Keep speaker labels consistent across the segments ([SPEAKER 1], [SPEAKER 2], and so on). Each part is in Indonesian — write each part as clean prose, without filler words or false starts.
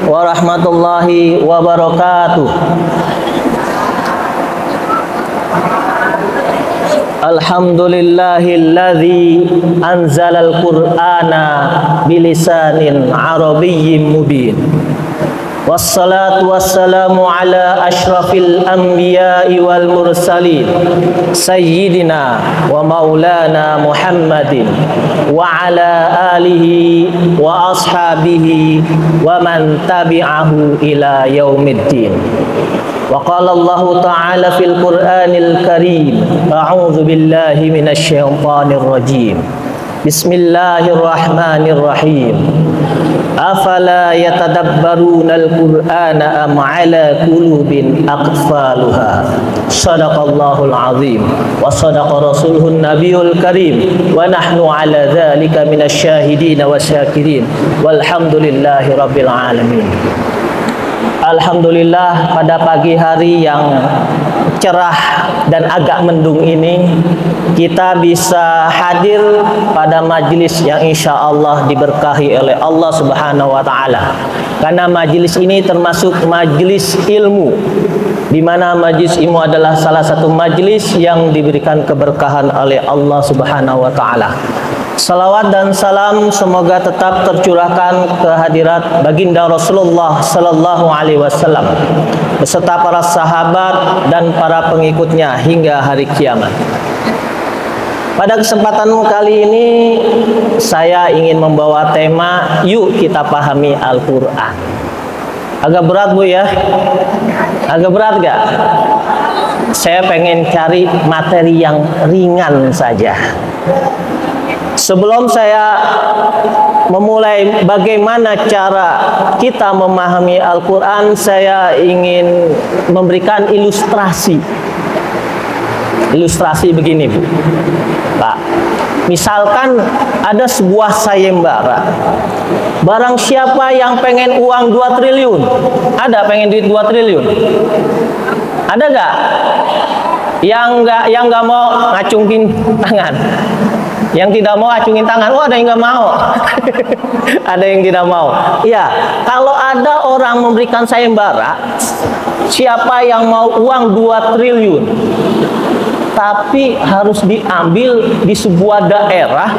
[SPEAKER 1] Warahmatullahi wabarakatuh. Alhamdulillahilladzi anzalal qur'ana bilisanin arabiyyin mubin. Wassalatu wassalamu ala ashrafil anbiya'i wal mursalin sayyidina wa maulana Muhammadin wa ala alihi wa ashabihi wa man tabi'ahu ila yaumiddin. Wa qala Allah ta'ala fil Qur'anil Karim, a'udzu billahi minasy syaithanir rajim. Bismillahirrahmanirrahim. Afala yatadabbarunal Qur'ana am ala qulubin aqfaluha. Shadaqallahul azim wa shadaqa rasuluhun nabiyul karim wa nahnu ala dzalika minasy syahidin wa syakirin walhamdulillahi rabbil alamin. Alhamdulillah, pada pagi hari yang cerah dan agak mendung ini kita bisa hadir pada majelis yang insya Allah diberkahi oleh Allah Subhanahu wa Ta'ala. Karena majelis ini termasuk majelis ilmu, di mana majelis ilmu adalah salah satu majelis yang diberikan keberkahan oleh Allah Subhanahu wa Ta'ala. Salawat dan salam semoga tetap tercurahkan ke hadirat baginda Rasulullah Sallallahu Alaihi Wasallam beserta para sahabat dan para pengikutnya hingga hari kiamat. Pada kesempatan kali ini saya ingin membawa tema yuk kita pahami Al-Quran. Agak berat Bu ya? Agak berat gak? Saya pengen cari materi yang ringan saja. Sebelum saya memulai bagaimana cara kita memahami Al-Quran, saya ingin memberikan ilustrasi. Ilustrasi begini Bu, Pak. Misalkan ada sebuah sayembara. Barang siapa yang pengen uang 2 triliun? Ada pengen duit 2 triliun? Ada gak? Yang nggak mau ngacungin tangan. Yang tidak mau acungin tangan. Oh, ada yang nggak mau. Ada yang tidak mau. Ya, kalau ada orang memberikan sayembara, siapa yang mau uang 2 triliun, tapi harus diambil di sebuah daerah.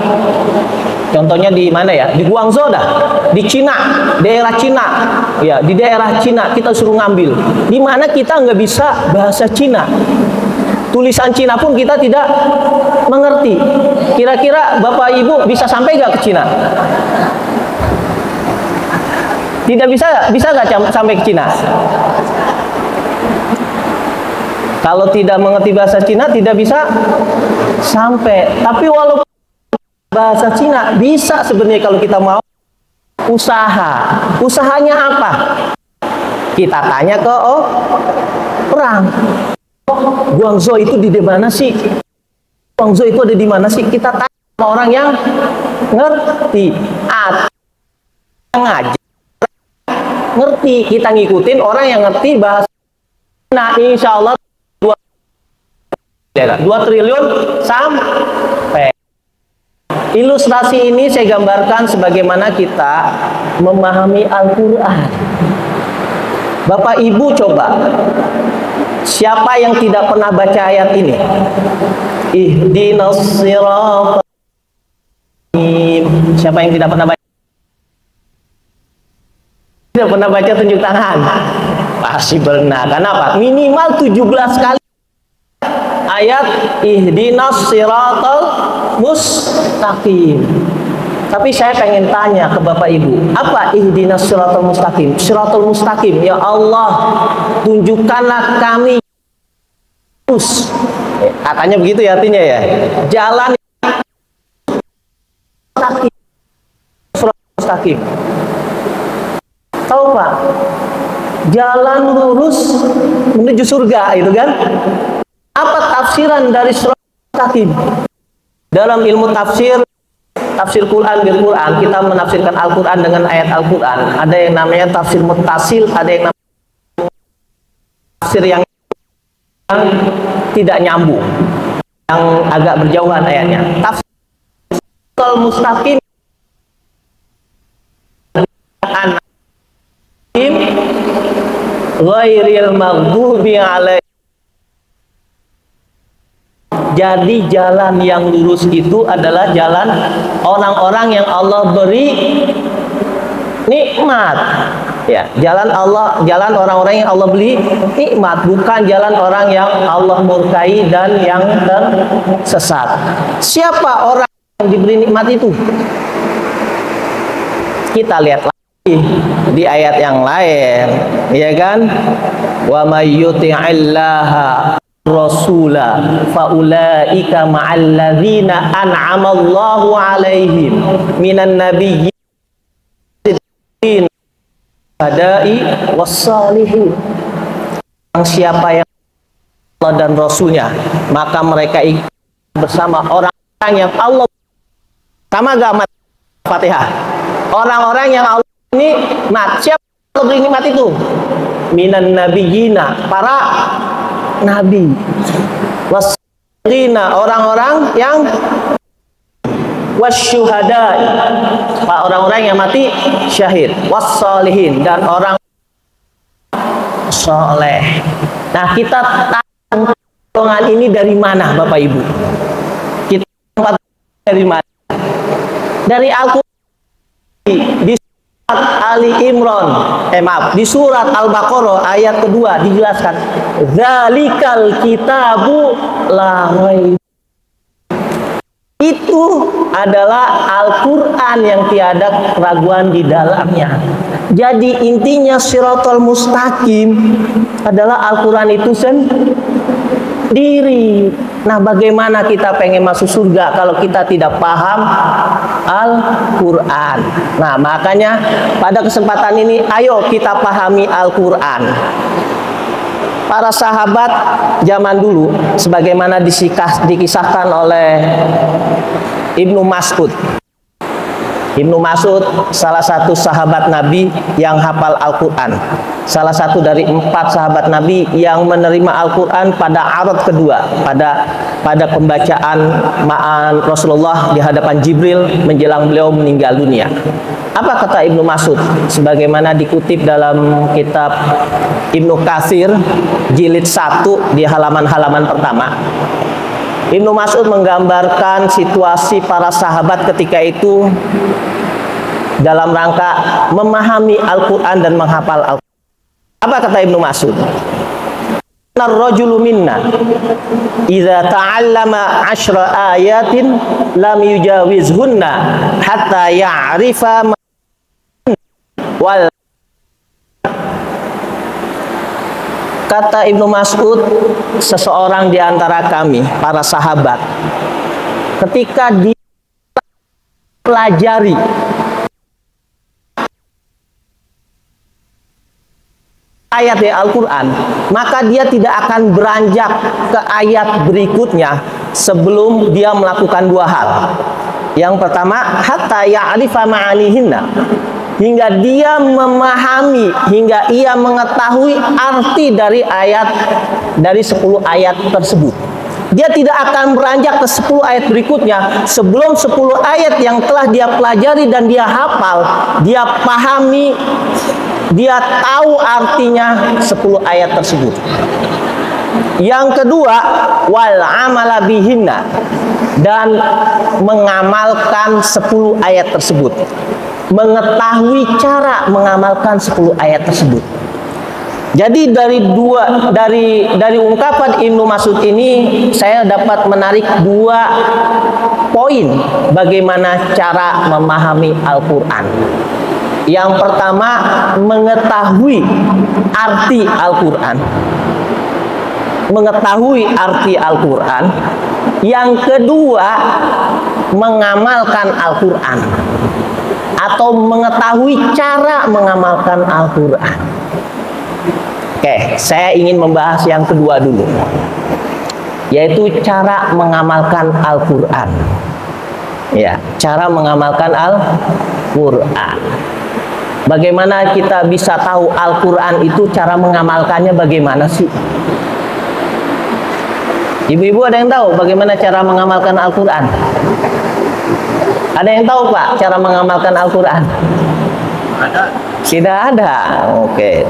[SPEAKER 1] Contohnya di mana ya? Di Guangzhou dah, di Cina, daerah Cina. Ya, di daerah Cina kita suruh ngambil. Di mana kita nggak bisa bahasa Cina. Tulisan Cina pun kita tidak mengerti. Kira-kira Bapak Ibu bisa sampai gak ke Cina? Tidak bisa, bisa gak sampai ke Cina? Kalau tidak mengerti bahasa Cina tidak bisa sampai. Tapi walaupun bahasa Cina bisa sebenarnya kalau kita mau usaha. Usahanya apa? Kita tanya ke orang, Guangzhou itu di mana sih? Guangzhou itu ada di mana sih? Kita tanya ke orang yang ngerti. Ngajar ngerti, kita ngikutin orang yang ngerti bahasa. Nah, insya Allah 2 triliun sampai. Ilustrasi ini saya gambarkan sebagaimana kita memahami Al-Quran. Bapak Ibu coba, siapa yang tidak pernah baca ayat ini? Ihdinas siratal mustaqim. Siapa yang tidak pernah baca? Tidak pernah baca, tunjuk tangan. Pasti pernah. Kenapa? Minimal 17 kali ayat ihdinas siratal mustaqim. Tapi saya pengen tanya ke Bapak Ibu, apa ihdinas siratal mustaqim? Siratal mustaqim, ya Allah, tunjukkanlah kami terus. Katanya begitu ya artinya ya. Jalan mustaqim. Siratal mustaqim. Tahu Pak? Jalan lurus menuju surga itu kan? Apa tafsiran dari siratal mustaqim? Dalam ilmu tafsir Quran bil Quran, kita menafsirkan Al-Quran dengan ayat Al-Quran. Ada yang namanya tafsir muttasil, ada yang namanya tafsir yang tidak nyambung, yang agak berjauhan ayatnya. Tafsir mustaqim ghairil maghdubi alaihim. Jadi jalan yang lurus itu adalah jalan orang-orang yang Allah beri nikmat. Ya, jalan Allah, jalan orang-orang yang Allah beri nikmat, bukan jalan orang yang Allah murkai dan yang tersesat. Siapa orang yang diberi nikmat itu? Kita lihat lagi di ayat yang lain, ya kan? Wa may yuti'illaha rasula faulaika ma'alladzina an'amallahu 'alaihim minan nabiyyin hadai wassalihin. Siapa yang Allah dan Rasulnya, maka mereka bersama orang-orang yang Allah, sama gak Fatihah, orang-orang yang Allah nikmat. Siapa yang beri nikmat itu? Minan nabiyyina, para nabi, wasyuhada, orang-orang yang wasyuhada, orang-orang yang mati syahid, wassalihin, dan orang soleh. Nah, kita tahu golongan ini dari mana, Bapak Ibu? Kita tahu dari mana? Dari Al-Quran. Di Ali Imran, di surat Al-Baqarah ayat kedua dijelaskan, zalikal kitabu la raib. Itu adalah Al-Quran yang tiada keraguan di dalamnya. Jadi intinya siratal mustaqim adalah Al-Quran itu sendiri. Nah, bagaimana kita pengen masuk surga kalau kita tidak paham Al-Quran? Nah, makanya pada kesempatan ini ayo kita pahami Al-Quran. Para sahabat zaman dulu, sebagaimana dikisahkan oleh Ibnu Mas'ud. Ibnu Mas'ud salah satu sahabat Nabi yang hafal Al-Quran. Salah satu dari 4 sahabat Nabi yang menerima Al-Quran pada arad kedua, pada pembacaan ma'an Rasulullah di hadapan Jibril menjelang beliau meninggal dunia. Apa kata Ibnu Mas'ud? Sebagaimana dikutip dalam kitab Ibnu Katsir jilid 1 di halaman-halaman pertama. Ibnu Mas'ud menggambarkan situasi para sahabat ketika itu dalam rangka memahami Al-Quran dan menghafal Al-Quran. Apa kata Ibnu Mas'ud? Ar-rajulu minna idza ta'allama 10 ayatin lam yujawizhunna hatta ya'rifa wal. Kata Ibnu Mas'ud, seseorang di antara kami, para sahabat, ketika dia pelajari ayat dari Al-Quran, maka dia tidak akan beranjak ke ayat berikutnya sebelum dia melakukan dua hal. Yang pertama, hatta ya'rifa ma'anihinna, hingga dia memahami, hingga ia mengetahui arti dari 10 ayat tersebut. Dia tidak akan beranjak ke 10 ayat berikutnya sebelum 10 ayat yang telah dia pelajari dan dia hafal, dia pahami, dia tahu artinya 10 ayat tersebut. Yang kedua, wal amala bihinna, dan mengamalkan 10 ayat tersebut, mengetahui cara mengamalkan 10 ayat tersebut. Jadi dari ungkapan Ibnu Mas'ud ini saya dapat menarik 2 poin bagaimana cara memahami Al-Quran. Yang pertama, mengetahui arti Al-Quran. Mengetahui arti Al-Quran. Yang kedua, mengamalkan Al-Quran, atau mengetahui cara mengamalkan Al-Quran. Oke, saya ingin membahas yang kedua dulu, yaitu cara mengamalkan Al-Quran. Ya, cara mengamalkan Al-Quran. Bagaimana kita bisa tahu Al-Quran itu cara mengamalkannya bagaimana sih? Ibu-ibu ada yang tahu bagaimana cara mengamalkan Al-Quran? Ada yang tahu Pak cara mengamalkan Al-Quran? Tidak ada. Oke.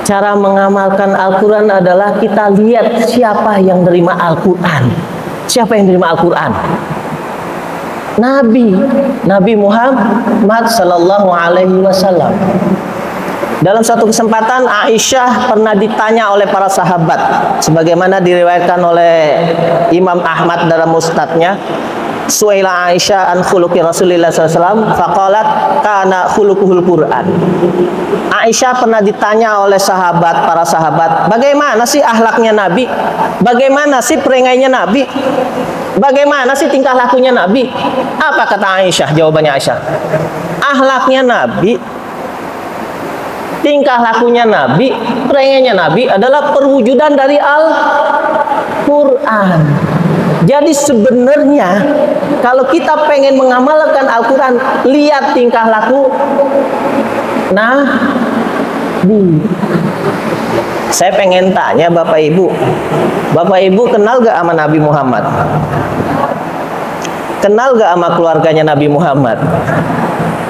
[SPEAKER 1] Cara mengamalkan Al-Quran adalah kita lihat siapa yang menerima Al-Quran. Siapa yang menerima Al-Quran? Nabi Muhammad Sallallahu Alaihi Wasallam. Dalam suatu kesempatan Aisyah pernah ditanya oleh para sahabat, sebagaimana diriwayatkan oleh Imam Ahmad dalam Musnadnya. Su'ila Aisyah an khuluqi Rasulillah SAW, faqalat kana khuluquhul Quran. Aisyah pernah ditanya oleh para sahabat, bagaimana sih akhlaknya Nabi? Bagaimana sih perengainya Nabi? Bagaimana sih tingkah lakunya Nabi? Apa kata Aisyah? Jawabannya Aisyah, akhlaknya Nabi, tingkah lakunya Nabi, perengainya Nabi adalah perwujudan dari Al-Quran. Jadi sebenarnya kalau kita pengen mengamalkan Al-Quran, lihat tingkah laku Nabi. Saya pengen tanya Bapak Ibu kenal gak sama Nabi Muhammad? Kenal gak sama keluarganya Nabi Muhammad?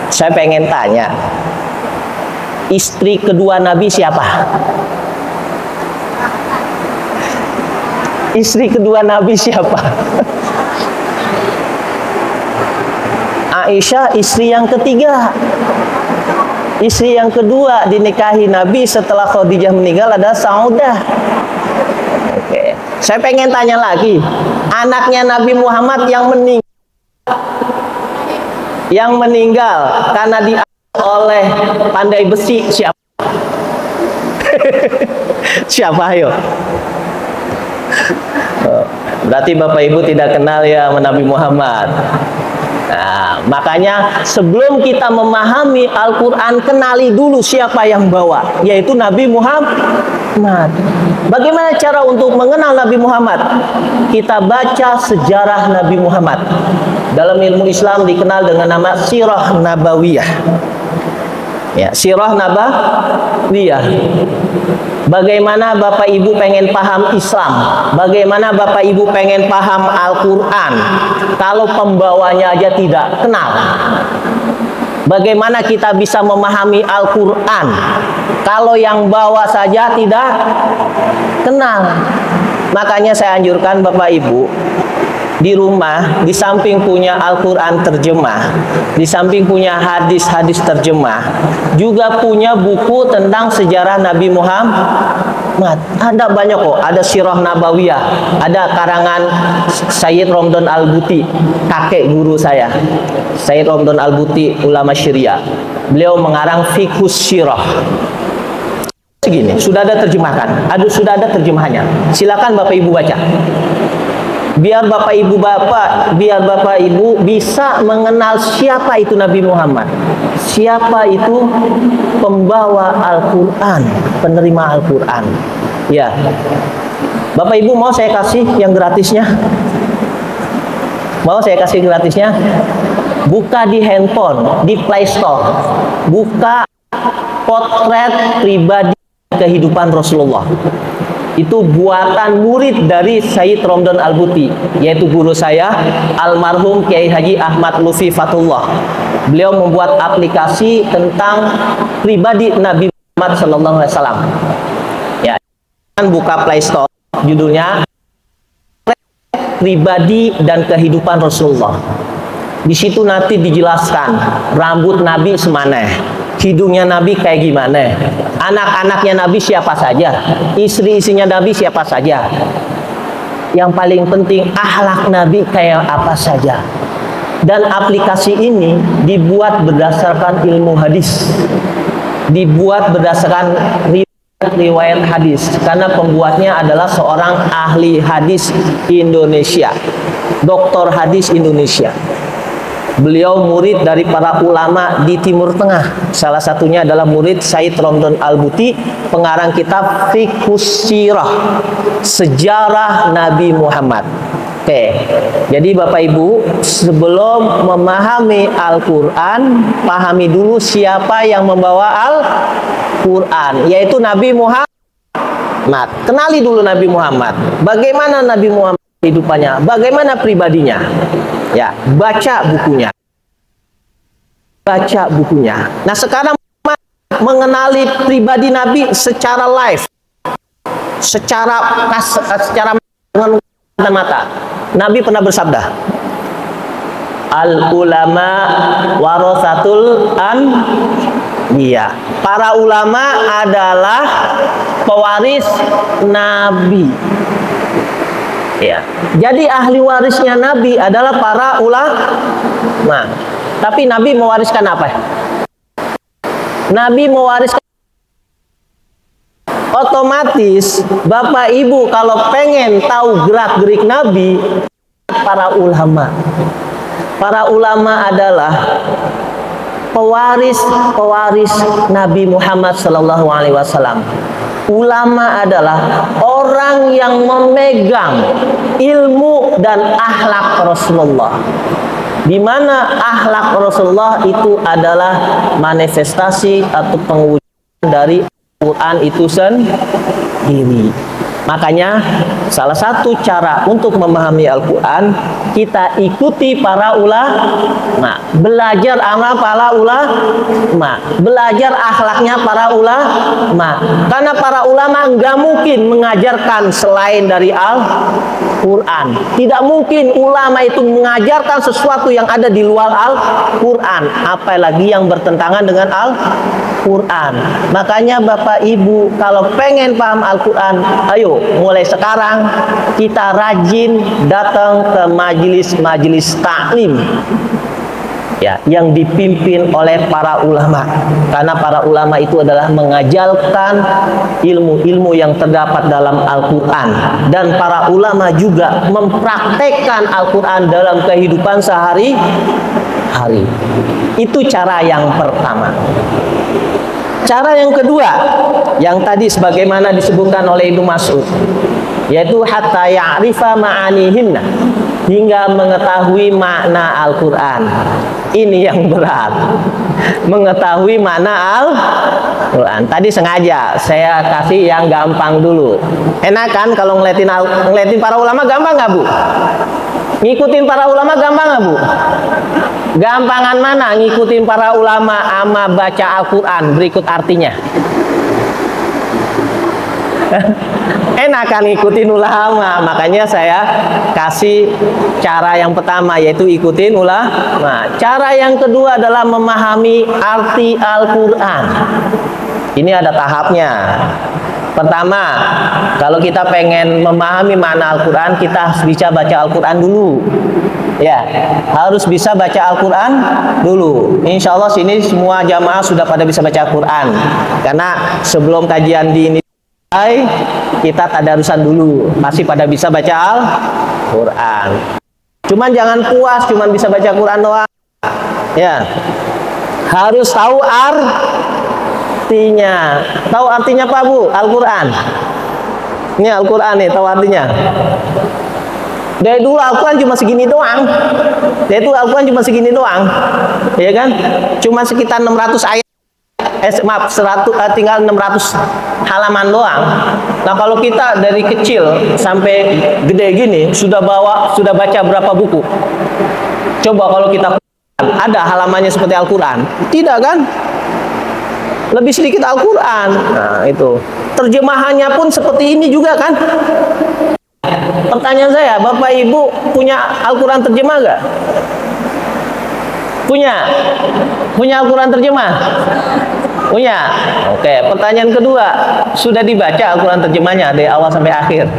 [SPEAKER 1] Saya pengen tanya, istri kedua Nabi siapa? Istri kedua Nabi siapa? Aisyah istri yang ketiga. Istri yang kedua dinikahi Nabi setelah Khadijah meninggal adalah Saudah. Oke. Saya pengen tanya lagi, anaknya Nabi Muhammad yang meninggal karena diambil oleh pandai besi siapa? Siapa ayo? Berarti Bapak Ibu tidak kenal ya Nabi Muhammad. Nah, makanya sebelum kita memahami Al-Quran, kenali dulu siapa yang bawa, yaitu Nabi Muhammad. Bagaimana cara untuk mengenal Nabi Muhammad? Kita baca sejarah Nabi Muhammad. Dalam ilmu Islam dikenal dengan nama Sirah Nabawiyah. Ya, Sirah Nabawiyah. Bagaimana Bapak Ibu pengen paham Islam, bagaimana Bapak Ibu pengen paham Al-Quran, kalau pembawanya aja tidak kenal? Bagaimana kita bisa memahami Al-Quran kalau yang bawa saja tidak kenal? Makanya saya anjurkan Bapak Ibu di rumah, di samping punya Al-Quran terjemah, di samping punya hadis-hadis terjemah, juga punya buku tentang sejarah Nabi Muhammad. Ada banyak kok, ada Sirah Nabawiyah, ada karangan Sayyid Romdon Al-Buti, kakek guru saya, Sayyid Romdon Al-Buti, ulama Syria. Beliau mengarang Fiqhus Sirah. Segini, sudah ada terjemahkan, sudah ada terjemahannya. Silakan Bapak Ibu baca. biar biar Bapak Ibu bisa mengenal siapa itu Nabi Muhammad, siapa itu pembawa Al-Quran, penerima Al-Quran. Ya, Bapak Ibu mau saya kasih yang gratisnya? Mau saya kasih gratisnya? Buka di handphone, di Play Store, buka potret pribadi kehidupan Rasulullah. Itu buatan murid dari Sayyid Romdan Al-Buti, yaitu guru saya, almarhum Kiai Haji Ahmad Lutfi Fatullah. Beliau membuat aplikasi tentang pribadi Nabi Muhammad SAW. Ya, buka Play Store, judulnya Pribadi dan Kehidupan Rasulullah. Di situ nanti dijelaskan rambut Nabi semana, hidungnya Nabi kayak gimana, anak-anaknya Nabi siapa saja, istri-istrinya Nabi siapa saja, yang paling penting akhlak Nabi kayak apa saja. Dan aplikasi ini dibuat berdasarkan ilmu hadis, dibuat berdasarkan riwayat hadis, karena pembuatnya adalah seorang ahli hadis Indonesia, doktor hadis Indonesia. Beliau murid dari para ulama di Timur Tengah. Salah satunya adalah murid Sayyid Romdan Al-Buti, pengarang kitab Fiqhus Sirah, sejarah Nabi Muhammad. Oke, jadi Bapak Ibu, sebelum memahami Al-Quran, pahami dulu siapa yang membawa Al-Quran, yaitu Nabi Muhammad. Kenali dulu Nabi Muhammad. Bagaimana Nabi Muhammad kehidupannya, bagaimana pribadinya. Ya, baca bukunya. Baca bukunya. Nah, sekarang mengenali pribadi Nabi secara live, secara mata. Nabi pernah bersabda, al ulama warasatul anbiya. Para ulama adalah pewaris Nabi. Ya. Jadi ahli warisnya Nabi adalah para ulama. Tapi Nabi mewariskan apa? Nabi mewariskan, otomatis Bapak Ibu kalau pengen tahu gerak-gerik Nabi, para ulama. Para ulama adalah pewaris Nabi Muhammad SAW. Ulama adalah orang yang memegang ilmu dan akhlak Rasulullah, di mana akhlak Rasulullah itu adalah manifestasi atau pengujian dari Al-Quran itu sendiri. Makanya salah satu cara untuk memahami Al-Quran, kita ikuti para ulama, belajar amal para ulama, belajar akhlaknya para ulama. Karena para ulama nggak mungkin mengajarkan selain dari Al-Quran. Tidak mungkin ulama itu mengajarkan sesuatu yang ada di luar Al-Quran, apalagi yang bertentangan dengan Al-Quran. Makanya Bapak Ibu kalau pengen paham Al-Quran, ayo mulai sekarang kita rajin datang ke majelis taklim, ya, yang dipimpin oleh para ulama. Karena para ulama itu adalah mengajarkan ilmu-ilmu yang terdapat dalam Al-Quran, dan para ulama juga mempraktekkan Al-Quran dalam kehidupan sehari-hari. Itu cara yang pertama. Cara yang kedua, yang tadi sebagaimana disebutkan oleh Ibnu Mas'ud, yaitu hatta ya'rifa ma'anihinna, hingga mengetahui makna Al-Quran. Ini yang berat, mengetahui makna Al-Quran. Tadi sengaja saya kasih yang gampang dulu. Enak kan kalau ngeliatin para ulama, gampang nggak Bu? Ngikutin para ulama gampang nggak Bu? Gampangan mana ngikutin para ulama ama baca Al-Quran berikut artinya? Enak kan ngikutin ulama. Makanya saya kasih cara yang pertama, yaitu ikutin ulama. Cara yang kedua adalah memahami arti Al-Quran. Ini ada tahapnya. Pertama, kalau kita pengen memahami makna Al-Quran, kita harus bisa baca Al-Quran dulu. Ya, harus bisa baca Al-Quran dulu. Insya Allah sini semua jamaah sudah pada bisa baca Al-Quran. Karena sebelum kajian di ini kita tadarusan dulu. Masih pada bisa baca Al-Quran. Cuman jangan puas, cuman bisa baca Quran doang. Ya, harus tahu artinya. Tahu artinya apa, Bu? Al-Quran. Ini Al-Quran nih, tahu artinya. Dari dulu Al-Quran cuma segini doang. Dari dulu Al-Quran cuma segini doang. Ya kan? Cuma sekitar 600 ayat. Maaf, 100, tinggal 600 halaman doang. Nah, kalau kita dari kecil sampai gede gini sudah baca berapa buku? Coba kalau kita ada halamannya seperti Al-Quran? Tidak kan? Lebih sedikit Al-Quran. Nah, itu. Terjemahannya pun seperti ini juga kan? Pertanyaan saya, Bapak Ibu punya Al-Quran terjemah nggak? Punya? Punya Al-Quran terjemah? Punya? Oke, pertanyaan kedua, sudah dibaca Al-Quran terjemahnya dari awal sampai akhir?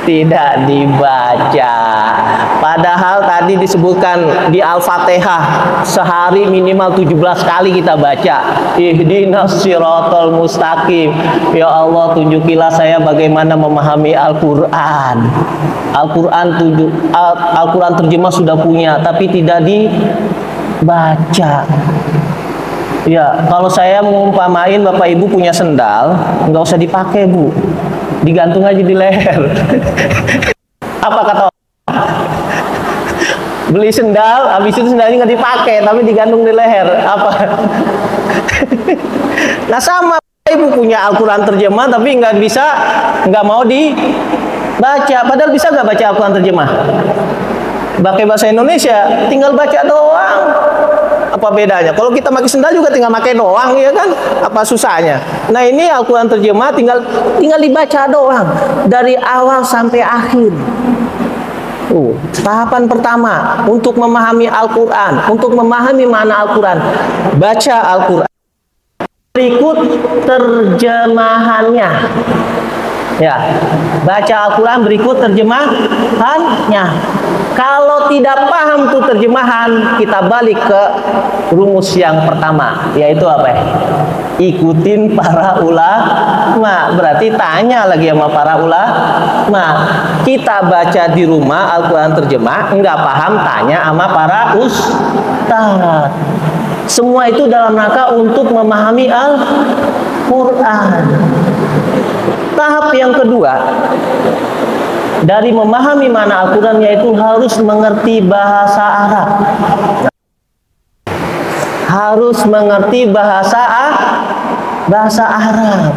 [SPEAKER 1] Tidak dibaca. Padahal tadi disebutkan di Al-Fatihah sehari minimal 17 kali kita baca. Ihdinas siratal mustaqim. Ya Allah, tunjukilah saya bagaimana memahami Al-Quran. Al-Quran terjemah sudah punya, tapi tidak dibaca. Ya, kalau saya mengumpamain Bapak Ibu punya sendal, nggak usah dipakai, Bu. Digantung aja di leher. Apa kata orang? Beli sendal, habis itu sendalnya nggak dipakai, tapi digantung di leher. Apa? Nah, sama Ibu punya Al-Quran terjemah, tapi nggak mau dibaca. Padahal bisa nggak baca Al-Quran terjemah? Pakai bahasa Indonesia, tinggal baca doang. Apa bedanya? Kalau kita pakai sendal juga tinggal pakai doang, ya kan? Apa susahnya? Nah, ini Al-Quran terjemah tinggal dibaca doang dari awal sampai akhir. Tahapan pertama untuk memahami Al-Quran, untuk memahami makna Al-Quran, baca Al-Quran. Berikut terjemahannya. Ya, baca Al-Quran berikut terjemahannya. Kalau tidak paham tuh terjemahan, kita balik ke rumus yang pertama, yaitu apa ya? Ikutin para ulama. Berarti tanya lagi sama para ulama. Kita baca di rumah Al-Quran terjemah, nggak paham, tanya sama para ustaz. Semua itu dalam rangka untuk memahami Al-Quran. Tahap yang kedua dari memahami makna Al-Quran, yaitu harus mengerti bahasa Arab. Harus mengerti bahasa Arab.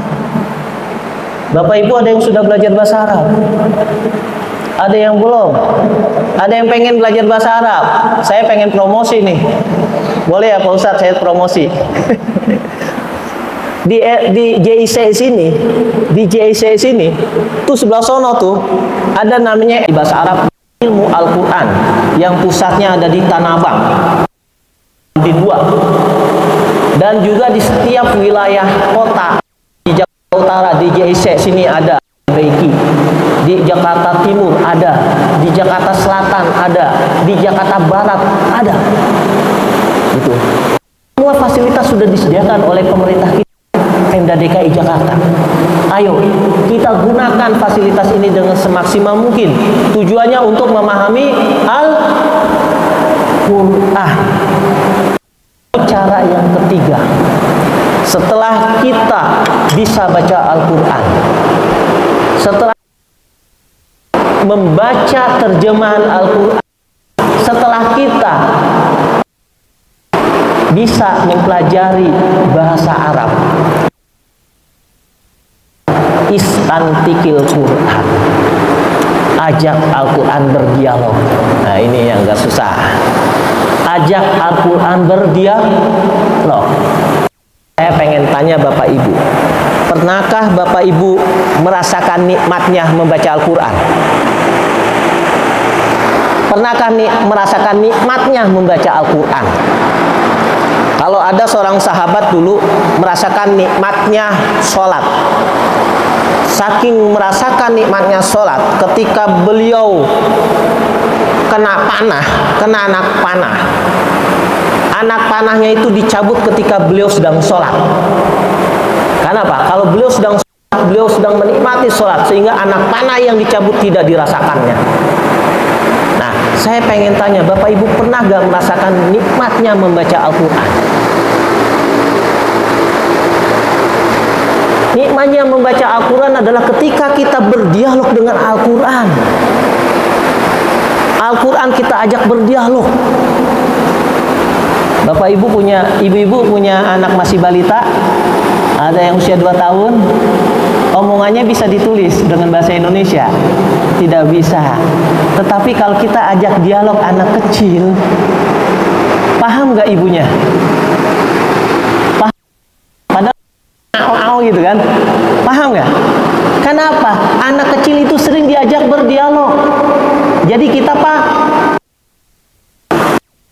[SPEAKER 1] Bapak Ibu ada yang sudah belajar bahasa Arab? Ada yang belum? Ada yang pengen belajar bahasa Arab? Saya pengen promosi nih. Boleh ya Pak Ustadz, saya promosi. Di JIC sini, tuh sebelah sono tuh ada namanya bahasa Arab ilmu Al-Quran yang pusatnya ada di Tanah Abang, di 2, dan juga di setiap wilayah kota di Jakarta Utara. Di JIC sini ada Reiki, di Jakarta Timur ada, di Jakarta Selatan ada, di Jakarta Barat ada. Itu semua fasilitas sudah disediakan oleh pemerintah kita, Pemda DKI Jakarta. Ayo kita gunakan fasilitas ini dengan semaksimal mungkin. Tujuannya untuk memahami Al-Quran. Cara yang ketiga, setelah kita bisa baca Al-Quran, setelah membaca terjemahan Al-Quran, setelah kita bisa mempelajari bahasa Arab, istantikil Quran, ajak Al-Quran berdialog. Nah, ini yang gak susah. Ajak Al-Quran berdialog. Saya pengen tanya Bapak Ibu, pernahkah Bapak Ibu merasakan nikmatnya membaca Al-Quran? Pernahkah merasakan nikmatnya membaca Al-Quran? Kalau ada seorang sahabat dulu merasakan nikmatnya sholat, saking merasakan nikmatnya sholat, ketika beliau kena anak panah. Anak panahnya itu dicabut ketika beliau sedang sholat. Kenapa? Kalau beliau sedang menikmati sholat, sehingga anak panah yang dicabut tidak dirasakannya. Nah, saya pengen tanya, Bapak Ibu pernah gak merasakan nikmatnya membaca Al-Quran? Nikmatnya membaca Al-Quran adalah ketika kita berdialog dengan Al-Quran. Al-Quran kita ajak berdialog. Bapak Ibu ibu-ibu punya anak masih balita, ada yang usia 2 tahun, omongannya bisa ditulis dengan bahasa Indonesia? Tidak bisa. Tetapi kalau kita ajak dialog anak kecil, paham gak ibunya? Paham? Padahal gitu kan? Paham gak? Kenapa? Anak kecil itu sering diajak berdialog. Jadi kita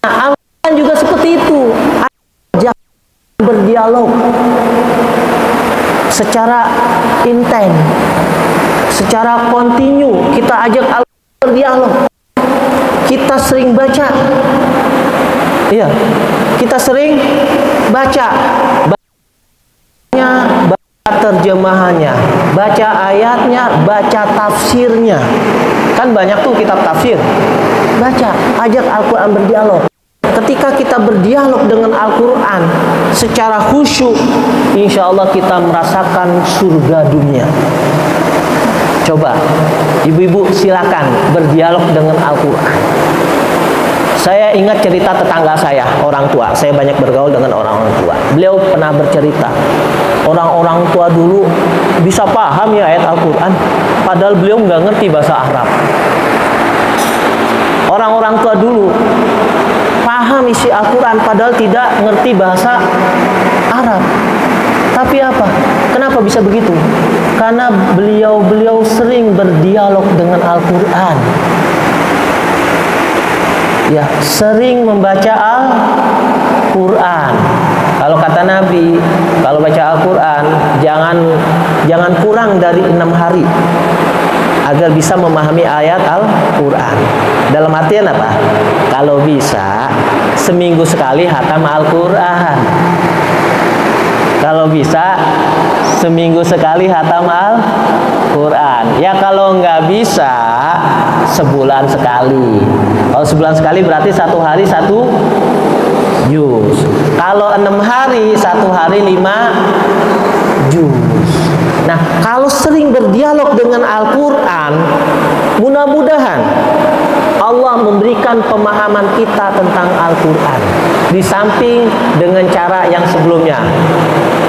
[SPEAKER 1] Al-Quran juga seperti itu. Ajak berdialog secara intens, secara kontinu. Kita ajak Al-Quran berdialog. Kita sering baca. Iya, kita sering baca. Baca terjemahannya, baca ayatnya, baca tafsirnya. Kan banyak tuh kitab tafsir. Baca, ajak Al-Quran berdialog. Ketika kita berdialog dengan Al-Quran secara khusyuk, insya Allah kita merasakan surga dunia. Coba, ibu-ibu silakan berdialog dengan Al-Quran. Saya ingat cerita tetangga saya, orang tua. Saya banyak bergaul dengan orang-orang tua. Beliau pernah bercerita, orang-orang tua dulu bisa paham ya ayat Al-Quran, padahal beliau nggak ngerti bahasa Arab. Orang-orang tua dulu paham isi Al-Quran, padahal tidak ngerti bahasa Arab. Tapi apa? Kenapa bisa begitu? Karena beliau sering berdialog dengan Al-Quran. Ya, sering membaca Al-Quran. Kalau kata Nabi, kalau baca Al-Quran jangan kurang dari 6 hari agar bisa memahami ayat Al-Quran. Dalam artian apa? Kalau bisa seminggu sekali hatam Al-Quran. Kalau bisa seminggu sekali hatam Al-Quran. Ya kalau nggak bisa sebulan sekali. Kalau sebulan sekali berarti 1 hari 1 juz. Kalau 6 hari 1 hari 5 juz. Nah, kalau sering berdialog dengan Al-Quran, mudah-mudahan Allah memberikan pemahaman kita tentang Al-Quran. Di samping dengan cara yang sebelumnya,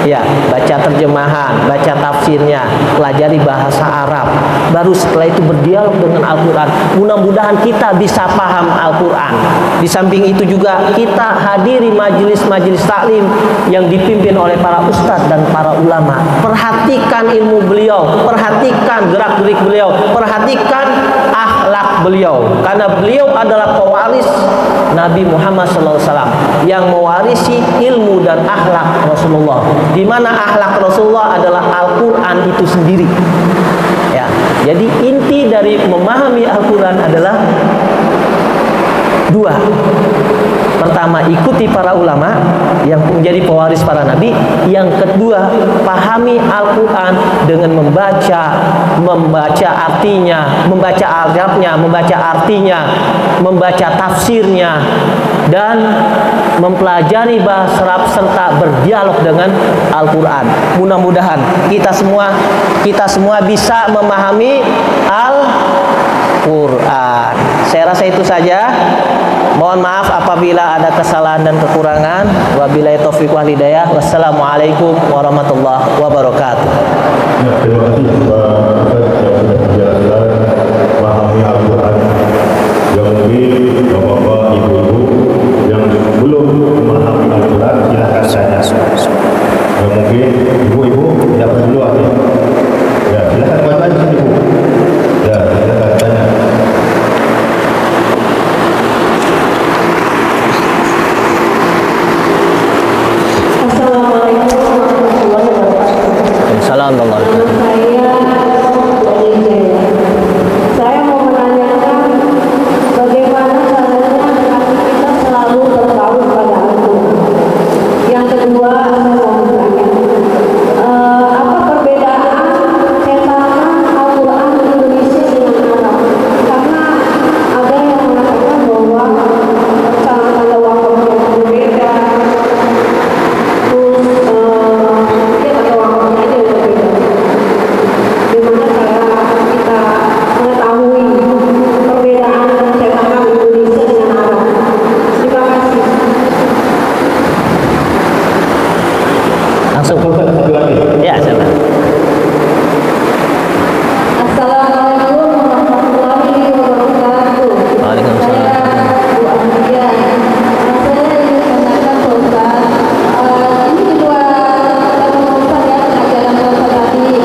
[SPEAKER 1] ya, baca terjemahan, baca tafsirnya, pelajari bahasa Arab, baru setelah itu berdialog dengan Al-Quran. Mudah-mudahan kita bisa paham Al-Quran. Di samping itu juga kita hadiri majelis-majelis taklim yang dipimpin oleh para ustadz dan para ulama. Perhatikan ilmu beliau, perhatikan gerak-gerik beliau, perhatikan akhlak beliau, karena beliau adalah pewaris Nabi Muhammad SAW yang mewarisi ilmu dan akhlak Rasulullah, di mana akhlak Rasulullah adalah Al-Quran itu sendiri. Ya, jadi inti dari memahami Al-Quran adalah 2. Pertama, ikuti para ulama yang menjadi pewaris para nabi. Yang kedua, pahami Al-Quran dengan membaca artinya, membaca Arabnya, membaca artinya, membaca tafsirnya, dan mempelajari bahasa Arab serta berdialog dengan Al-Quran. Mudah-mudahan kita semua bisa memahami Al-Quran. Saya rasa itu saja. Mohon maaf apabila ada kesalahan dan kekurangan. Wabillahi taufiq wal hidayah. Wassalamualaikum warahmatullahi wabarakatuh.
[SPEAKER 2] Terima kasih Pak Ustaz yang sudah menjelaskan memahami Al-Quran. Yang mungkin bapak-bapak, ibu-ibu yang belum memahami Al-Quran, silakan tanya. Yang mungkin ibu-ibu tidak perlu dulu ya. Ya, silakan tanya ibu. Ya, silakan tanya.
[SPEAKER 1] Assalamualaikum warahmatullahi wabarakatuh. Langsung.
[SPEAKER 2] Satu lagi.
[SPEAKER 1] Ya, silakan.
[SPEAKER 3] Assalamualaikum warahmatullahi wabarakatuh.
[SPEAKER 1] Waalaikumsalam.
[SPEAKER 3] Bu Amelia, saya ingin menanyakan Pak Ustaz, ini di luar Ustaz ya, pengajaran Pak Ustaz tadi.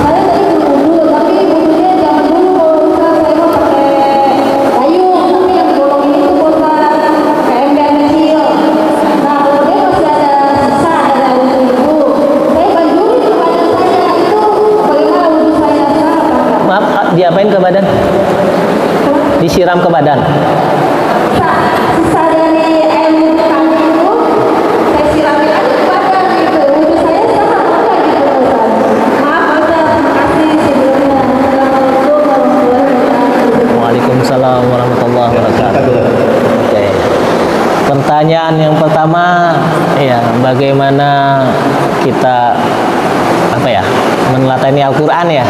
[SPEAKER 3] Saya tadi berwudu, tapi wudunya jangan dulu Pak Ustaz, saya mau pakai payung, tapi yang digolongin itu Pak Ustaz, kayak ember kecil. Nah, kalau dia masih ada sisa dari wudu itu, saya banjurin ke badan saya, itu bagaimana wudu saya sah apa enggak?
[SPEAKER 1] Maaf, diapain ke badan? Disiram ke badan.
[SPEAKER 3] Sisa dari air wudhu kami itu saya siramin aja ke badan gitu. Wudhu saya sah apa enggak gitu Ustaz? Maaf Ustaz, terima kasih sebelumnya. Assalamualaikum warahmatullahi wabarakatuh.
[SPEAKER 1] Waalaikumsalam warahmatullahi wabarakatuh. Oke. Pertanyaan yang pertama, ya, bagaimana kita meneladani Al-Quran ya?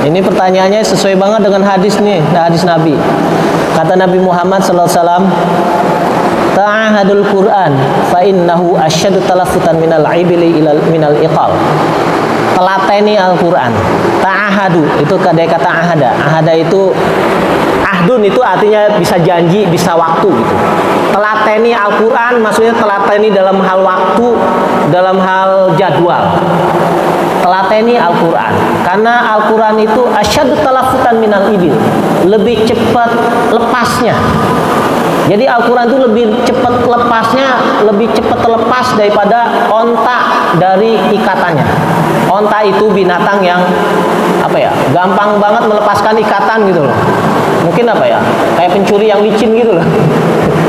[SPEAKER 1] Ini pertanyaannya sesuai banget dengan hadis nih, hadis Nabi. Kata Nabi Muhammad SAW, ta'ahadul Quran fa innahu asyadu talafutan minal ibili minal iqal. Telateni Al-Quran. Ta'ahadu itu dari kata ahada. Ahada itu ahdun, itu artinya bisa janji, bisa waktu gitu. Telateni Al-Quran maksudnya telateni dalam hal waktu, dalam hal jadwal. Telateni Al-Quran, karena Al-Quran itu asyadu talafutan minal ibil, lebih cepat lepasnya. Jadi Al-Quran itu lebih cepat lepasnya, lebih cepat terlepas daripada onta dari ikatannya. Onta itu binatang yang gampang banget melepaskan ikatan gitu loh. Mungkin kayak pencuri yang licin gitu loh.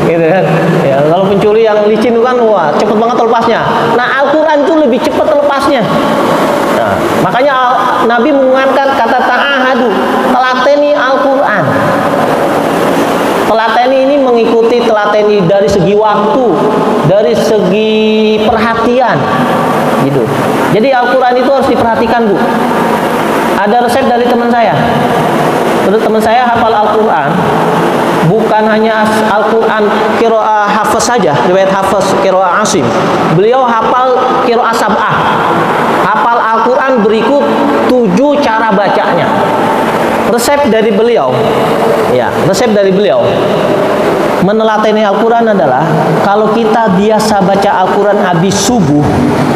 [SPEAKER 1] Gitu kan. Ya, kalau pencuri yang licin itu kan wah, cepet banget lepasnya. Nah, Al-Quran itu lebih cepat lepasnya. Nah, makanya Nabi mengatakan kata ta'ahadu, telateni Al-Quran. Telateni ini mengikuti telateni dari segi waktu, dari segi perhatian, gitu. Jadi Al-Quran itu harus diperhatikan, Bu. Ada resep dari teman saya. Terus teman saya hafal Al-Quran, bukan hanya Al-Quran qiraah hafaz saja, riwayat hafaz qiraah Asim. Beliau hafal qiraah sab'ah. Hafal Al-Quran berikut 7 cara bacanya. Resep dari beliau, ya, resep dari beliau menelateni Al-Quran adalah kalau kita biasa baca Al-Quran habis subuh,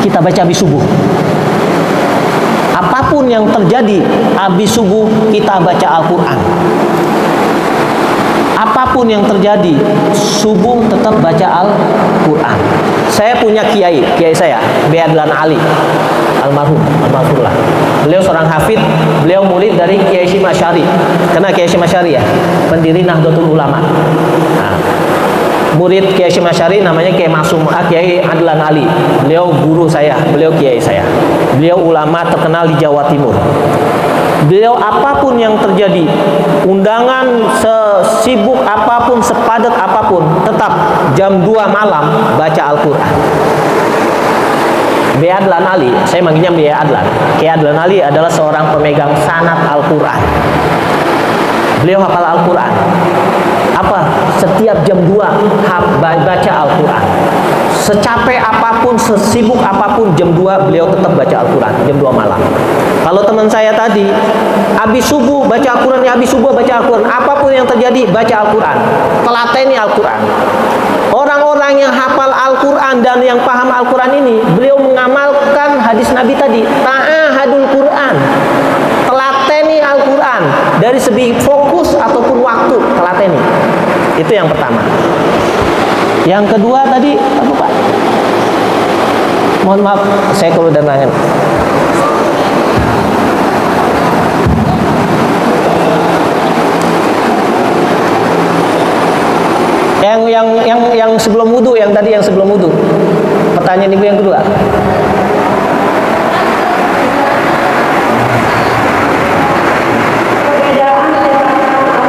[SPEAKER 1] kita baca habis subuh. Apapun yang terjadi habis subuh kita baca Al-Quran. Apapun yang terjadi subuh tetap baca Al-Quran. Saya punya kiai saya, Biadlan Ali, almarhumlah. Beliau seorang hafid, beliau murid dari Kiai Hashim Asy'ari. Karena Kiai Hashim Asy'ari ya, pendiri Nahdlatul Ulama. Nah, murid Kiai Hashim Asy'ari namanya Kiai Kiai Adlan Ali. Beliau guru saya, beliau kiai saya. Beliau ulama terkenal di Jawa Timur. Beliau apapun yang terjadi, undangan sesibuk apapun, sepadat apapun, tetap jam 2 malam baca Al-Quran. Biadlan Ali, saya manggilnya Biadlan. Kiai Adlan Ali adalah seorang pemegang sanad Al-Quran. Beliau hafal Al-Quran. Setiap jam 2 baca Al-Quran. Secapek apapun, sesibuk apapun, jam 2 beliau tetap baca Al-Quran, jam 2 malam. Kalau teman saya tadi, habis subuh baca Al-Quran, habis subuh baca Al-Quran. Apapun yang terjadi, baca Al-Quran. Telateni Al-Quran. Orang-orang yang hafal Al-Quran dan yang paham Al-Quran ini, beliau mengamalkan hadis Nabi tadi, ta'ahadul Quran. Telateni Al-Quran. Dari segi fokus ataupun waktu, telateni. Itu yang pertama. Yang kedua tadi apa Pak? Mohon maaf, saya kalau udah nanya. Yang sebelum wudu, yang tadi yang sebelum wudu. Pertanyaan Ibu yang kedua.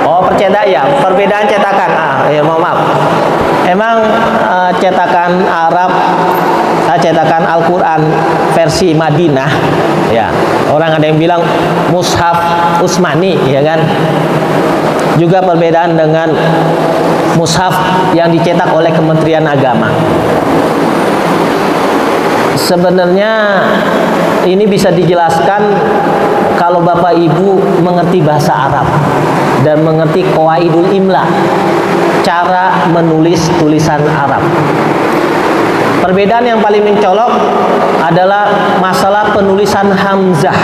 [SPEAKER 1] Oh, perbedaan cetakan. Ya mohon maaf. Emang cetakan Arab, cetakan Al-Quran versi Madinah, ya. Orang ada yang bilang mushaf Utsmani, ya kan? Juga perbedaan dengan mushaf yang dicetak oleh Kementerian Agama. sebenarnya ini bisa dijelaskan kalau Bapak Ibu mengerti bahasa Arab dan mengerti qawaidul imla, cara menulis tulisan Arab. Perbedaan yang paling mencolok adalah masalah penulisan hamzah,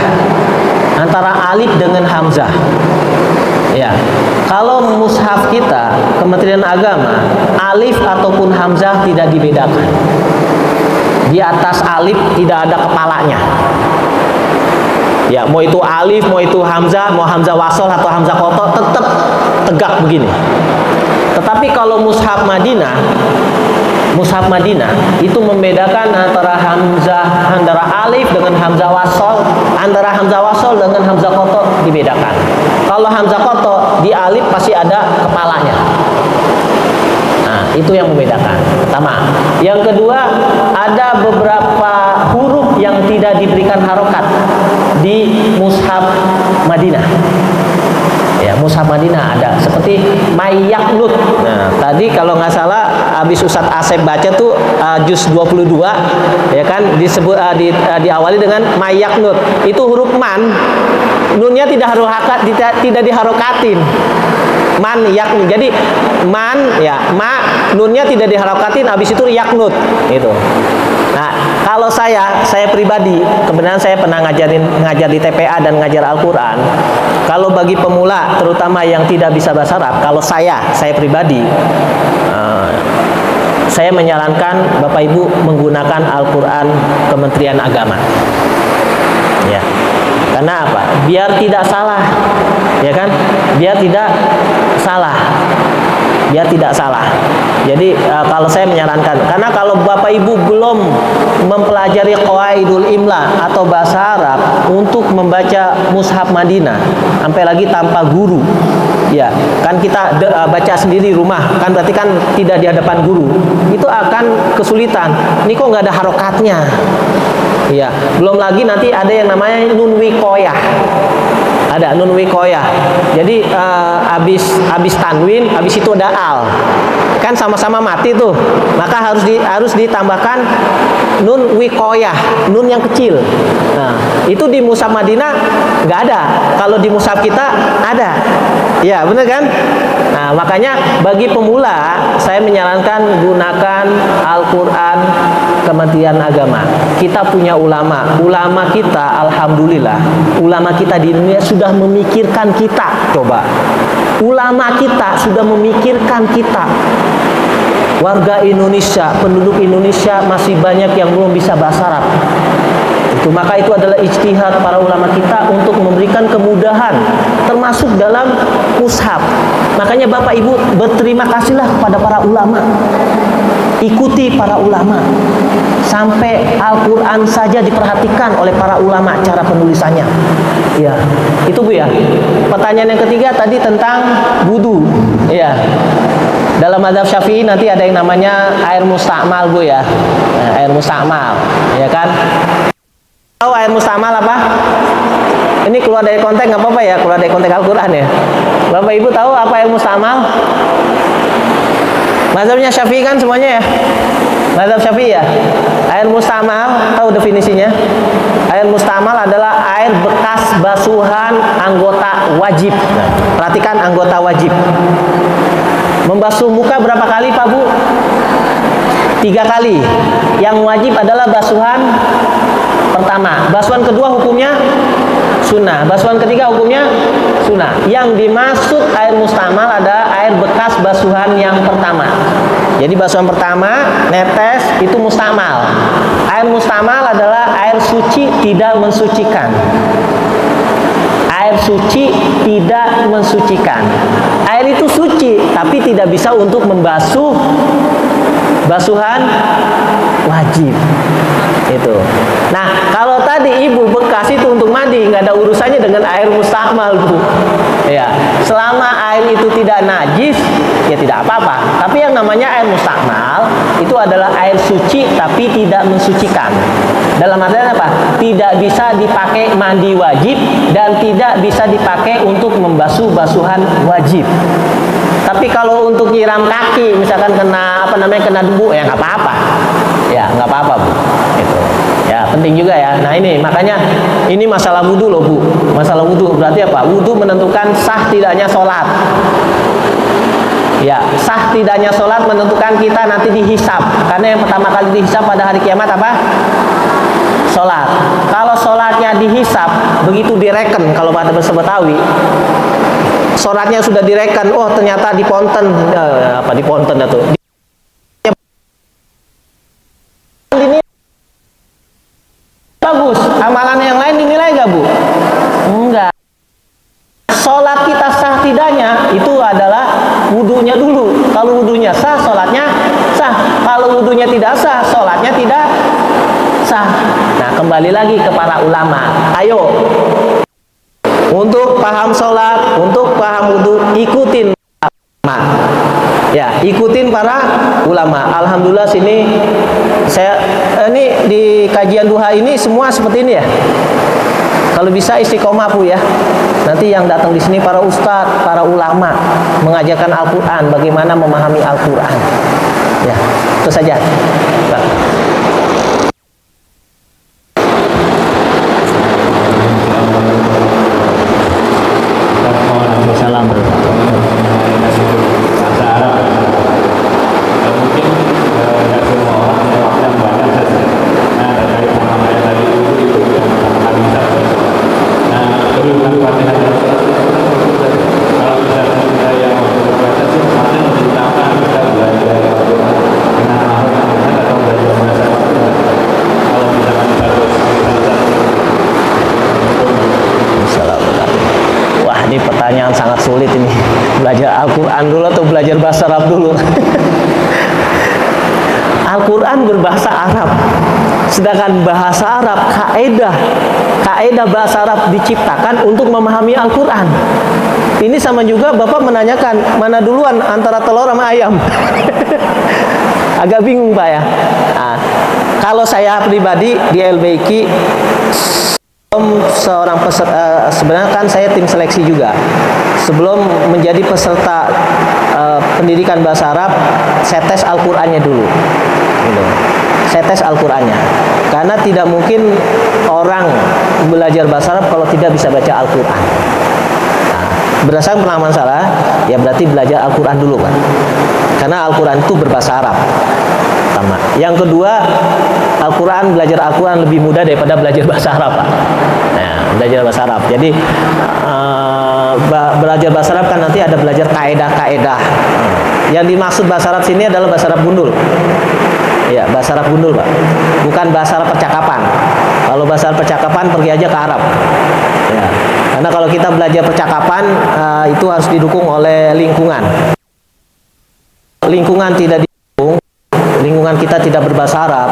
[SPEAKER 1] antara alif dengan hamzah. Ya, kalau mushaf kita Kementerian Agama, alif ataupun hamzah tidak dibedakan. Di atas alif tidak ada kepalanya. Ya, mau itu alif, mau itu hamzah, mau hamzah wasol atau hamzah koto, tetap tegak begini. Tetapi kalau mushaf Madinah itu membedakan antara hamzah, antara alif dengan hamzah wasol, antara hamzah wasol dengan hamzah koto dibedakan. Kalau hamzah koto di alif pasti ada kepalanya. Nah, itu yang membedakan. Pertama. Yang kedua, ada beberapa huruf yang tidak diberikan harokat di mushaf Madinah. Ya, mushaf Madinah ada seperti mayyaknut. Nah, tadi kalau nggak salah habis Ustadz Asep baca tuh juz 22, ya kan, disebut diawali dengan mayyaknut. Itu huruf man, nunnya tidak diharokatin. Man yaknut. Jadi man ya, nunnya tidak diharokatin, habis itu yaknut gitu. Nah, kalau saya pribadi, kebenaran saya pernah ngajar di TPA dan ngajar Al-Quran. Kalau bagi pemula, terutama yang tidak bisa bahasa Arab, kalau saya pribadi, saya menyarankan Bapak Ibu menggunakan Al-Quran Kementerian Agama. Ya, karena apa? Biar tidak salah, ya kan? Biar tidak salah. Jadi kalau saya menyarankan, karena kalau Bapak Ibu belum mempelajari qawaidul imla atau bahasa Arab untuk membaca mushaf Madinah, sampai lagi tanpa guru, ya kan kita baca sendiri rumah, kan berarti kan tidak di hadapan guru, itu akan kesulitan. Ini kok nggak ada harokatnya? Ya, belum lagi nanti ada yang namanya nun wikoyah. Ada nun wikoyah. Jadi habis tanwin, habis itu ada al. Kan sama-sama mati tuh. Maka harus ditambahkan nun wikoyah, nun yang kecil. Nah, itu di mushaf Madinah nggak ada. Kalau di mushaf kita ada. Ya, benar kan? Nah, makanya bagi pemula saya menyarankan gunakan Al-Quran Kementerian Agama. Kita punya ulama kita, alhamdulillah, ulama kita di dunia sudah memikirkan kita. Coba, ulama kita sudah memikirkan kita. Warga Indonesia, penduduk Indonesia masih banyak yang belum bisa bahasa Arab. Maka itu adalah ijtihad para ulama kita untuk memberikan kemudahan, termasuk dalam mushaf. Makanya Bapak Ibu berterima kasihlah kepada para ulama. Ikuti para ulama. Sampai Al-Quran saja diperhatikan oleh para ulama cara penulisannya. Ya, itu Bu ya. Pertanyaan yang ketiga tadi tentang wudu. Ya. Dalam mazhab Syafi'i nanti ada yang namanya air mustakmal Bu ya. Nah, air mustakmal, ya kan? Tahu air mustakmal apa? Ini keluar dari konteks nggak apa-apa ya, keluar dari konteks Al-Quran ya. Bapak Ibu tahu apa air mustakmal? Mazhabnya Syafi'i kan semuanya ya. Mazhab Syafi'i ya. Air mustakmal, tahu definisinya? Air mustakmal adalah air bekas basuhan anggota wajib. Nah, perhatikan anggota wajib. Membasuh muka berapa kali Pak Bu? 3 kali. Yang wajib adalah basuhan pertama. Basuhan kedua hukumnya sunnah. Basuhan ketiga hukumnya sunnah. Yang dimaksud air mustakmal adalah air bekas basuhan yang pertama. Jadi basuhan pertama, netes, itu mustakmal. Air mustakmal adalah air suci tidak mensucikan. Air suci tidak mensucikan. Air itu suci, tapi tidak bisa untuk membasuh basuhan wajib. Itu. Nah, kalau tadi ibu bekas itu untuk mandi, nggak ada urusannya dengan air mustakmal Bu. Ya, selama air itu tidak najis, ya tidak apa-apa. Tapi yang namanya air mustakmal itu adalah air suci tapi tidak mensucikan. Dalam artian apa? Tidak bisa dipakai mandi wajib dan tidak bisa dipakai untuk membasuh basuhan wajib. Tapi kalau untuk nyiram kaki, misalkan kena kena debu, ya nggak apa-apa. Ya nggak apa-apa Bu. Itu. penting juga ya. Nah ini makanya ini masalah wudhu loh Bu. Masalah wudhu berarti apa? Wudhu menentukan sah tidaknya sholat. Ya, sah tidaknya sholat menentukan kita nanti dihisab. Karena yang pertama kali dihisab pada hari kiamat apa? Sholat. Kalau sholatnya dihisab, begitu direken, kalau bahasa Betawi, sholatnya sudah direken, oh ternyata di ponten, apa di ponten itu? Bagus, amalan yang lain dinilai gak Bu? Enggak. Sholat kita sah tidaknya itu adalah wudhunya dulu. Kalau wudhunya sah, sholatnya sah. Kalau wudhunya tidak sah, sholatnya tidak sah. Nah, kembali lagi ke para ulama. Ayo, untuk paham sholat, untuk paham wudhu, ikutin ulama. Ya, ikutin para ulama. Alhamdulillah sini saya ini di kajian duha ini semua seperti ini ya. Kalau bisa istiqomah Bu ya. Nanti yang datang di sini para ustadz, para ulama mengajarkan Al-Qur'an, bagaimana memahami Al-Qur'an. Ya, itu saja. Pak. Salam.
[SPEAKER 4] Bahasa Arab. Mungkin tidak semua orang yang waktu yang banyak saja. Nah, terkait sama yang tadi itu yang pertama kali saya. Nah, kedudukan Fatihah dan sholat kalau misalnya kita yang membaca sih pasti menceritakan kita belajar dengan mahal atau belajar bahasa. Kalau misalkan kita terus
[SPEAKER 1] Wah, ini pertanyaan sangat sulit ini. Belajar Al-Quran dulu atau belajar bahasa Arab dulu? Al-Quran berbahasa Arab. Sedangkan bahasa Arab, kaidah bahasa Arab diciptakan untuk memahami Al-Quran. Ini sama juga Bapak menanyakan, mana duluan antara telur sama ayam? Agak bingung Pak ya. Nah, kalau saya pribadi di LBIQ, seorang peserta, sebenarnya kan saya tim seleksi juga. Sebelum menjadi peserta pendidikan bahasa Arab, saya tes Al-Qur'annya dulu. Gitu. Saya tes Al-Qur'annya. Karena tidak mungkin orang belajar bahasa Arab kalau tidak bisa baca Al-Qur'an. Nah, berdasarkan pengalaman saya, ya berarti belajar Al-Qur'an dulu, Pak. Karena Al-Qur'an itu berbahasa Arab. Pertama. Yang kedua, Al-Quran, belajar Al-Quran lebih mudah daripada belajar bahasa Arab, Pak. Nah, belajar bahasa Arab. Jadi belajar bahasa Arab kan nanti ada belajar kaedah-kaedah. Yang dimaksud bahasa Arab sini adalah bahasa Arab gundul. Ya, bahasa Arab gundul, Pak. Bukan bahasa Arab percakapan. Kalau bahasa Arab percakapan pergi aja ke Arab. Ya. Karena kalau kita belajar percakapan itu harus didukung oleh lingkungan. Lingkungan tidak didukung, lingkungan kita tidak berbahasa Arab,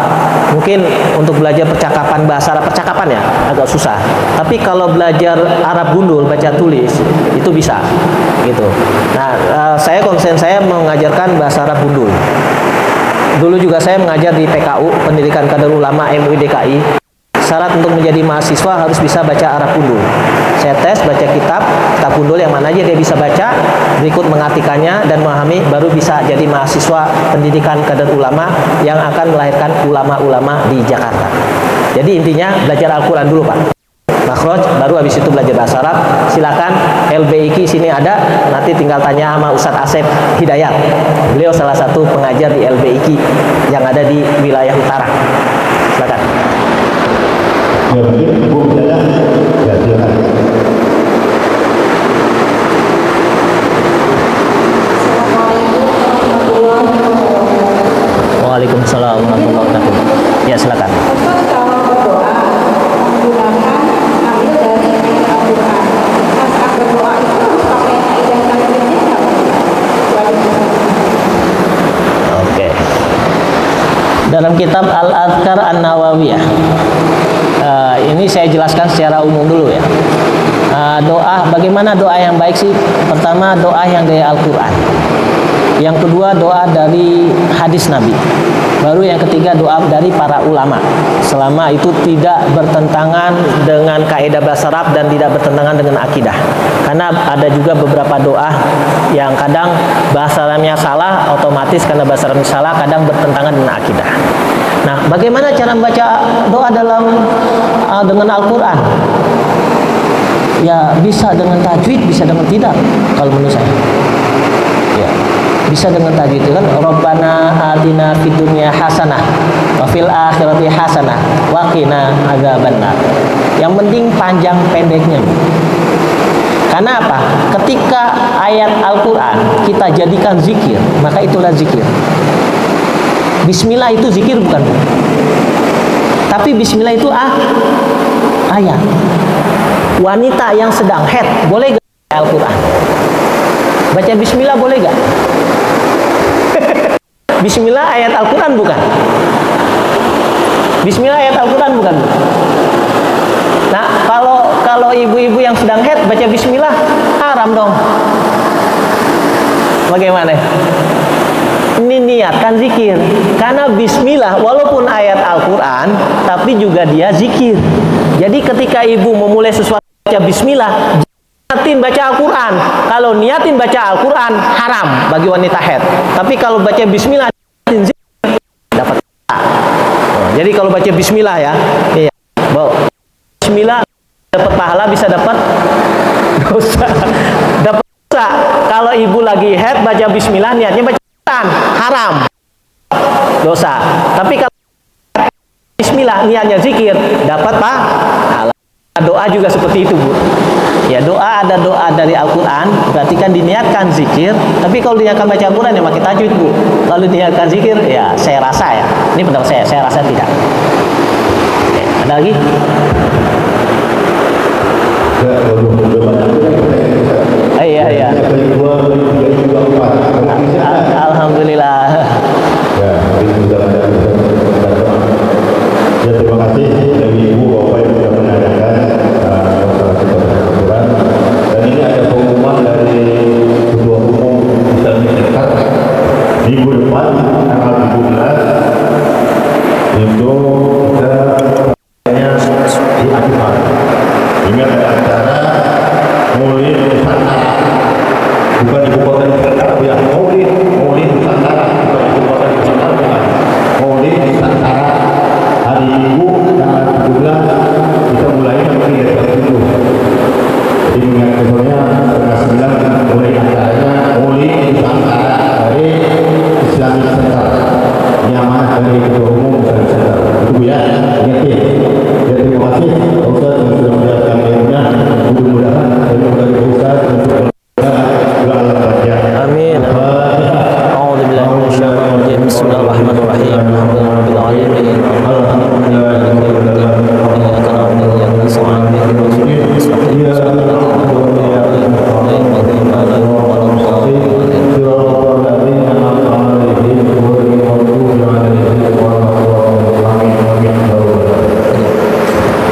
[SPEAKER 1] mungkin untuk belajar percakapan bahasa Arab percakapan ya agak susah. Tapi kalau belajar Arab gundul, baca tulis, itu bisa gitu. Nah, saya konsen saya mengajarkan bahasa Arab gundul. Dulu juga saya mengajar di PKU, Pendidikan Kader Ulama MUI DKI. Syarat untuk menjadi mahasiswa harus bisa baca Arab gundul. Saya tes baca kitab gundul yang mana aja dia bisa baca, berikut mengartikannya dan memahami, baru bisa jadi mahasiswa pendidikan kader ulama yang akan melahirkan ulama-ulama di Jakarta. Jadi intinya belajar Al-Quran dulu, Pak. Makhraj, baru habis itu belajar bahasa Arab. Silakan LBIQ sini ada, nanti tinggal tanya sama Ustadz Asep Hidayat. Beliau salah satu pengajar di LBIQ yang ada di wilayah utara. Silakan.
[SPEAKER 2] Ya, mungkin Ibu Hidayah, ya silakan.
[SPEAKER 1] Waalaikumsalam warahmatullahi wabarakatuh. Ya, silakan.
[SPEAKER 3] Kalau berdoa menggunakan ambil dari Al-Quran. Pas berdoa itu harus pakai kaidah tajwidnya nggak?
[SPEAKER 1] Oke. Dalam kitab Al-Adhkar An-Nawawiyah, ini saya jelaskan secara umum dulu ya. Doa, bagaimana doa yang baik sih? Pertama, doa yang dari Al-Quran. Yang kedua, doa dari hadis Nabi. Baru yang ketiga doa dari para ulama. Selama itu tidak bertentangan dengan kaidah bahasa Arab dan tidak bertentangan dengan akidah. Karena ada juga beberapa doa yang kadang bahasa Arabnya salah, otomatis karena bahasa Arabnya salah kadang bertentangan dengan akidah. Nah, bagaimana cara membaca doa dalam dengan Al-Quran? Ya, bisa dengan tajwid, bisa dengan tidak. Kalau menurut saya, ya, bisa dengan tajwid itu kan. Rabbana atina fid dunya hasanah wa fil akhirati hasanah wa qina adzabannar. Yang penting panjang pendeknya. Karena apa? Ketika ayat Al-Quran kita jadikan zikir, maka itulah zikir. Bismillah itu zikir bukan? Tapi Bismillah itu ayat. Wanita yang sedang haid boleh gak Al-Quran? Baca Bismillah boleh gak? Bismillah ayat Al-Quran bukan? Bismillah ayat Al-Quran bukan? Nah, kalau ibu-ibu yang sedang haid baca Bismillah haram dong. Bagaimana? Ini niatkan zikir. Karena Bismillah walaupun ayat Al-Quran, tapi juga dia zikir. Jadi ketika ibu memulai sesuatu baca Bismillah, niatin baca Al-Quran. Kalau niatin baca Al-Quran haram bagi wanita haid. Tapi kalau baca Bismillah niatin zikir dapat pahala. Jadi kalau baca Bismillah ya, iya, Bismillah dapat pahala, bisa dapat dosa. Dapat dosa. Kalau ibu lagi haid baca Bismillah niatnya baca Quran, haram, dosa. Tapi kalau Bismillah niatnya zikir, dapat pahala. Doa juga seperti itu, Bu. Ya, doa ada doa dari Al-Quran, berarti kan diniatkan zikir. Tapi kalau diniatkan baca Al-Quran ya pakai tajwid, Bu. Kalau diniatkan zikir, ya saya rasa ya, ini pendapat saya rasa tidak. Oke, ada lagi? Iya. Alhamdulillah.
[SPEAKER 2] Ya, terima kasih dari Ibu Bapak yang sudah menanyakan Al-Quran. Dan ini ada pengumuman dari Ketua Umum Islam Dekat minggu depan tanggal 17 itu kita di Aceh. Ingat ada acara Maulid Nusantara, bukan ibu kota Nusantara ya, Maulid Nusantara, bukan ibu kota Nusantara, bukan Maulid Nusantara. Hari Minggu tanggal 17 kita mulai nanti dari jam 7. Jadi mengingat besoknya setengah 9 mulai acaranya Maulid Nusantara dari Islamic Center. Ini amanah dari Ketua Umum Islamic Center. Itu ya, ingat ya. Jadi terima kasih Ustaz yang sudah menjelaskan ilmunya. Mudah-mudahan dari Ustaz untuk
[SPEAKER 1] Amin. A'udzubillahi minasyaitonir rajim. Bismillahirrahmanirrahim. Alhamdulillahirabbil alamin.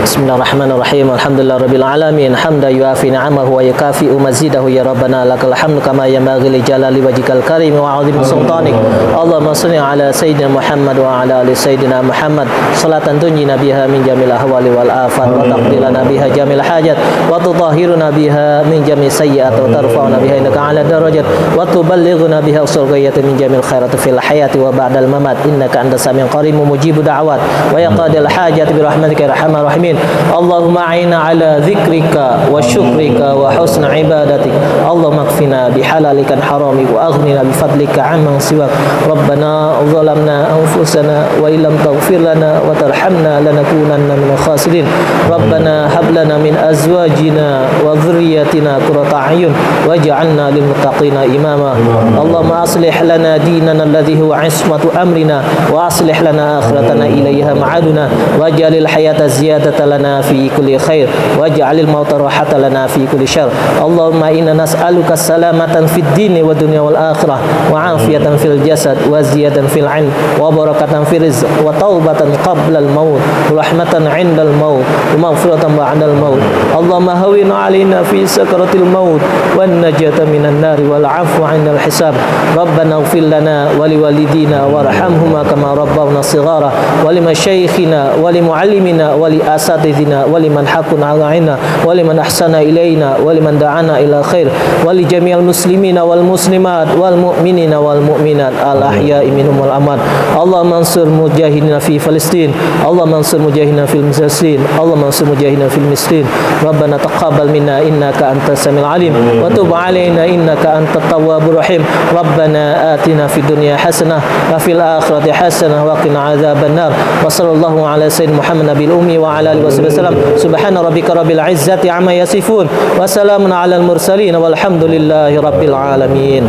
[SPEAKER 1] Bismillahirrahmanirrahim. Alhamdulillahirabbil alamin. Hamdan yuafi ni'amahu wa yakafi'u mazidahu ya rabbana lakal hamdu kama yanbaghi li jalali wajhikal karim wa 'azimi sultanik. Allahumma shalli ala sayyidina Muhammad wa ala ali sayyidina Muhammad salatan tunjina biha min jamil ahwali wal afat wa taqdilana biha jamil hajat wa tutahhiruna biha min jamil sayyi'at wa tarfa'una biha innaka 'ala darajat wa tuballighuna biha usul ghayati min jamil khairati fil hayati wa ba'dal mamat innaka antas samiul qarim mujibu da'awat wa yaqadil hajat bi rahmatika ya arhamar rahimin. Allahumma a'inna ala dzikrika wa syukrika wa husna ibadatik. Allahumma kfina bihalalikan haramik wa aghnina bifadlika amman siwak. Rabbana zalamna anfusana wa illam taghfir lana wa tarhamna lanakunanna minal khasirin. Rabbana hab lana min azwajina wa dhurriyyatina qurrata a'yun waj'alna lil muttaqina imama. Allahumma aslih lana dinana alladhi huwa 'ismatu amrina wa aslih lana akhiratana ilayha ma'aduna waj'alil hayata ziyadatan lana fi kulli khair waj'alil mauta rahatan lana fi kulli syarr. Allahumma inna nas'aluka salamatan fid dini wa dunya wal akhirah wa afiyatan fil jasad wa ziyadatan fil ilm wa barakatan fil rizq wa taubatan qabla al maut wa rahmatan 'inda al maut wa maghfiratan ba'da al maut. Allahumma hawwin 'alaina fi sakaratil maut wan najata minan nar wal 'afwa 'inda al hisab. Rabbana ighfir lana wa liwalidina warhamhuma kama rabbawna shighara wa limasyayikhina wa limuallimina wa li asatidina wa liman haqqana 'alaina wa liman ahsana ilaina wa liman da'ana ila khair wa li jami'il muslimina wal muslimat wal mu'minina wal mu'minat al ahya'i minhum wal amwat. Allahumma ansur mujahidina fi Palestin, Allahumma ansur mujahidina fil Misrin, Allahumma ansur mujahidina fil Misrin. Rabbana taqabbal minna innaka antas samiul alim wa tub 'alaina innaka antat tawwabur rahim. Rabbana atina fid dunya hasanah wa fil akhirati hasanah wa qina adzabannar. Wa sallallahu ala sayyidina Muhammad nabil ummi wa ala alihi wasallam. Subhana rabbika rabbil izzati amma yasifun wa salamun alal mursalin walhamdulillahi rabbil alamin.